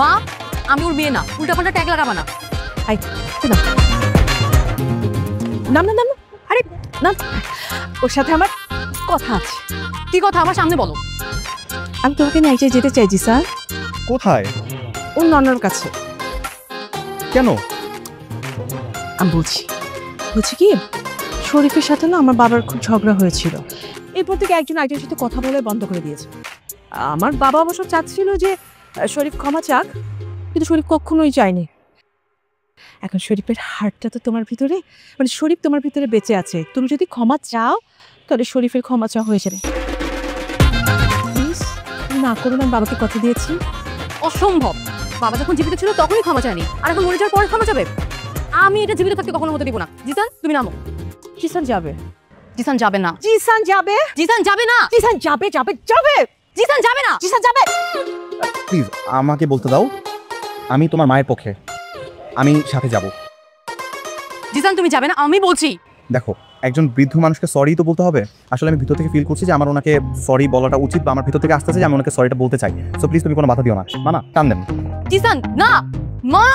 মা আমি ওর বিয়ে না, উল্টাপাল্টা ট্যাগ লাগাবা না। আই না না না না আরে না, ওর সাথে আমার কথা আছে। কি কথা? আমার সামনে বলো। আমি তোমাকে নিয়ে এক জায়গায় যেতে চাইছি স্যার। কোথায়? ওর ননার কাছে। কেন? আমি বলছি কি, শরীফের সাথে না আমার বাবার খুব ঝগড়া হয়েছিল। এরপর থেকে একজন আরেকজনের সাথে কথা বলে বন্ধ করে দিয়েছে। আমার বাবা অবশ্য চাচ্ছিল যে শরীফ ক্ষমা চাক, কিন্তু শরীফ কখনোই চায়নি। এখন শরীফের হার্টটা তো তোমার ভিতরে, মানে শরীফ তোমার ভিতরে বেঁচে আছে। তুমি যদি ক্ষমা চাও তাহলে শরীফের ক্ষমা চাওয়া হয়ে যাবে। প্লিজ না করুন, আমি বাবাকে কথা দিয়েছি। অসম্ভব। বাবা যখন জীবিত ছিল তখনই ক্ষমা চায়নি, আর এখন মরে যাওয়ার পরে ক্ষমা যাবে? আমি এটা জীবিত থাকতে কখনো হতে দিব না। জিসান তুমি নামো। জিসান যাবে। জিসান যাবে না। জিসান যাবে। জিসান যাবে না। জিসান যাবে যাবে যাবে। জিসান যাবে না। জিসান যাবে। প্লিজ আমাকে বলতে দাও, আমি তোমার মায়ের পক্ষে, আমি সাথে যাব। জিসান তুমি যাবে না, আমি বলছি। দেখো, একজন বৃদ্ধ মানুষকে সরি তো বলতে হবে। আসলে আমি ভিতর থেকে ফিল করছি যে আমার ওনাকে সরি বলাটা উচিত, বা আমার ভিতর থেকে আসতেছে যে আমি ওনাকে সরিটা বলতে চাই। সো প্লিজ তুমি কোনো বাধা দিও না। মানা টান দেন। জিসান না, মা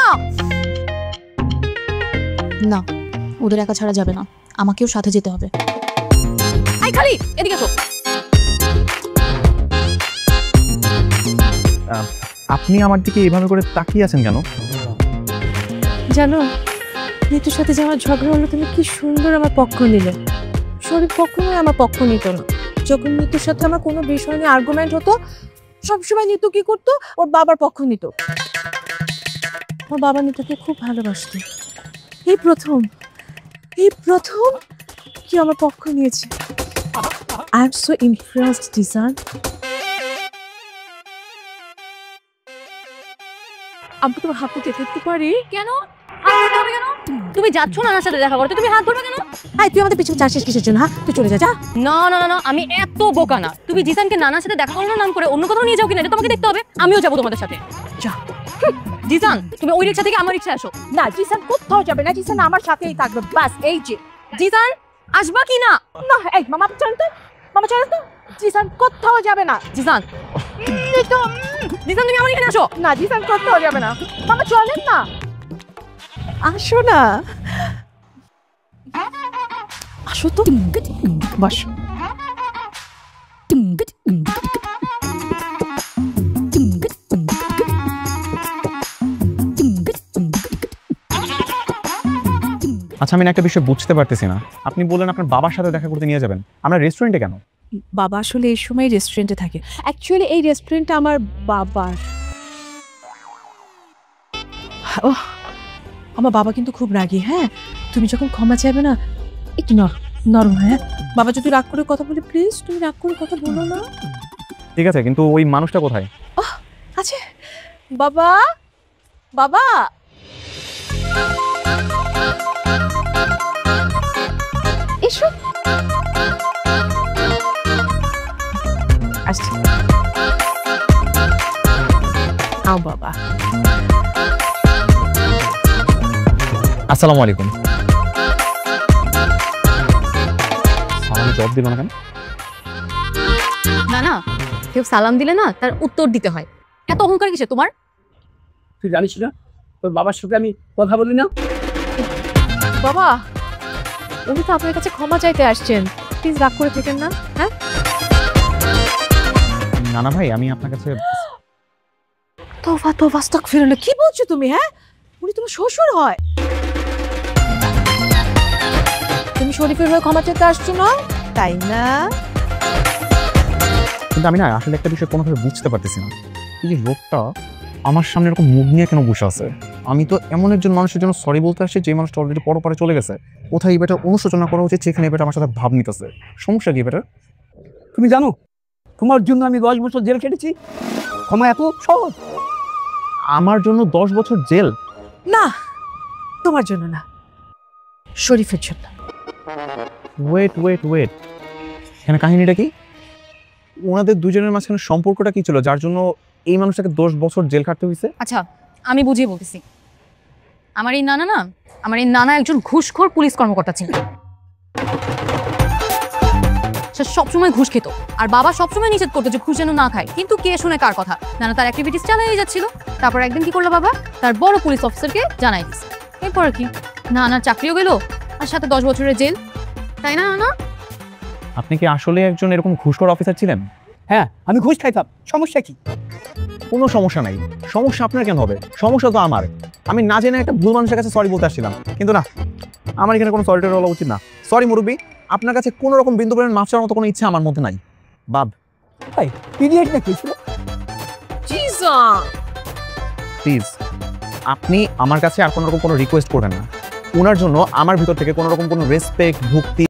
না, ওদের একা ছাড়া যাবে না, আমাকেও সাথে যেতে হবে। আই খালি এদিকে এসো। আপনি আমার দিকে এভাবে করে তাকিয়ে আছেন কেন? জানো, নিতুর সাথে যে আমার ঝগড়া হলো, তুমি কি সুন্দর আমার পক্ষ নিলে। শরীফ কখনোই আমার পক্ষ নিত না। যখন নিতুর সাথে আমার কোনো বিষয় নিয়ে আর্গুমেন্ট হতো, সবসময় নিতু কি করতো, ওর বাবার পক্ষ নিত। ওর বাবা নিতুকে খুব ভালোবাসত। এই প্রথম কি আমার পক্ষ নিয়েছে। I am so impressed Jisan. আমি তোমার হাত দেখতে পারি? কেন হাত ধরবে কেন? তুমি যাচ্ছ না আমার সাথে দেখা করতে, তুমি হাত ধরবে কেন? তুই আমাদের পিছনে চাচ্ছিস কিসের জন্য? হ্যাঁ, তুই চলে যা। না না না, আমি এত বোকা না। তুমি জিসানকে নানার সাথে দেখা করানোর নাম করে অন্য কোথাও নিয়ে যাও কিনা এটা তোমাকে দেখতে হবে। আমিও যাবো তোমাদের সাথে। যা জিসান, তুমি ওই রিক্সা থেকে আমার রিক্সা আসো। না, জিসান কোথাও যাবে না। জিসান আমার সাথেই থাকবে, বাস। এই যে জিসান আসবা কি না? না, এই মামা চল তো, জিসান কোথাও যাবে না। জিসান জিসান তুমি আমার এখানে আসো। না, জিসান কোথাও যাবে না। মামা চলেন না, আসো না, আসো তো, বসো। আচ্ছা, আমি একটা বিষয় বুঝতে পারতেছি না। আপনি বললেন আপনার বাবার সাথে দেখা করতে নিয়ে যাবেন, আমরা রেস্টুরেন্টে কেন? বাবা আসলে এই সময় রেস্টুরেন্টে থাকে। অ্যাকচুয়ালি এই রেস্টুরেন্টটা আমার বাবার। ও, আমার বাবা কিন্তু খুব রাগী। হ্যাঁ, তুমি যখন ক্ষমা চাইবে না, একটু নরম। হ্যাঁ, বাবা যদি রাগ করে কথা বলে, প্লিজ তুমি রাগ করে কথা বলো না। ঠিক আছে, কিন্তু ওই মানুষটা কোথায়? আছে বাবা। বাবা এসো, আসছি। আও বাবা। আসসালামু আলাইকুম। সালামে জবাব দিল না কেন? না না, কেউ সালাম দিলে না তার উত্তর দিতে হয়। এত অহংকার কিসে তোমার? তুই জানিস না তোর বাবার সাথে আমি কথা বলি না? বাবা, উনি তো আপনার কাছে ক্ষমা চাইতে আসছেন, প্লিজ রাগ করে থেকেন না। হ্যাঁ না ভাই, আমি আপনার কাছে। তোফা আস্তাগফিরুল্লাহ, কি বলছো তুমি? হ্যাঁ, উনি তোমার শ্বশুর হয়। তুমি শরীফের হয়ে ক্ষমা চাইতে আসছো না, তাই না? কিন্তু আমি না আসলে একটা বিষয় কোনোভাবে বুঝতে পারতেছি না। এই যে লোকটা আমার সামনে এরকম মুখ নিয়ে কেন বসে আছে? আমি তো এমন একজন মানুষের জন্য সরি বলতে আসছি যে মানুষটা অলরেডি পরপারে চলে গেছে। কোথায় এই বেটা অনুশোচনা করা উচিত, সেখানে এই বেটা আমার সাথে ভাব নিতেছে। সমস্যা কি বেটা? তুমি জানো তোমার জন্য আমি 10 বছর জেল কেটেছি। ক্ষমা এত সহজ? আমার জন্য 10 বছর জেল? না, তোমার জন্য না, শরীফের জন্য। ওয়েট, এখানে কাহিনীটা কি? ওনাদের দুজনের মাঝখানে সম্পর্কটা কি ছিল যার জন্য এই মানুষটাকে 10 বছর জেল কাটতে হয়েছে? আচ্ছা আমি বুঝিয়ে বলতেছি। আমার এই নানা একজন ঘুষখোর পুলিশ কর্মকর্তা ছিল। সে সবসময় ঘুষ খেত আর বাবা সবসময় নিষেধ করতো যে ঘুষ যেন না খায়, কিন্তু কে শুনে কার কথা। নানা তার অ্যাক্টিভিটিস চালিয়ে যাচ্ছিল। তারপর একদিন কি করলো বাবা, তার বড় পুলিশ অফিসারকে জানাই দিস। এরপর কি নানার চাকরিও গেল আর সাথে 10 বছরের জেল, তাই না নানা? আপনি কি আসলে একজন এরকম ঘুষখোর অফিসার ছিলেন? হ্যাঁ, আমি ঘুষ খাইতাম, সমস্যা কি? কোনো সমস্যা নাই। সমস্যা আপনার কেন হবে? সমস্যা তো আমার। আমি না জেনে একটা ভুল মানুষের কাছে সরি বলতে আসছিলাম, কিন্তু না, আমার এখানে কোনো সরিটা বলা উচিত না। সরি মুরব্বী, আপনার কাছে কোনো রকম বিন্দু পরিমাণ মাফ চাওয়ার মতো কোনো ইচ্ছা আমার মধ্যে নাই। বাব ভাই পিরিয়ড নাকি ছিল? প্লিজ, আপনি আমার কাছে আর কোনো রকম কোনো রিকোয়েস্ট করবেন না। ওনার জন্য আমার ভিতর থেকে কোনো রকম কোনো রেসপেক্ট, ভক্তি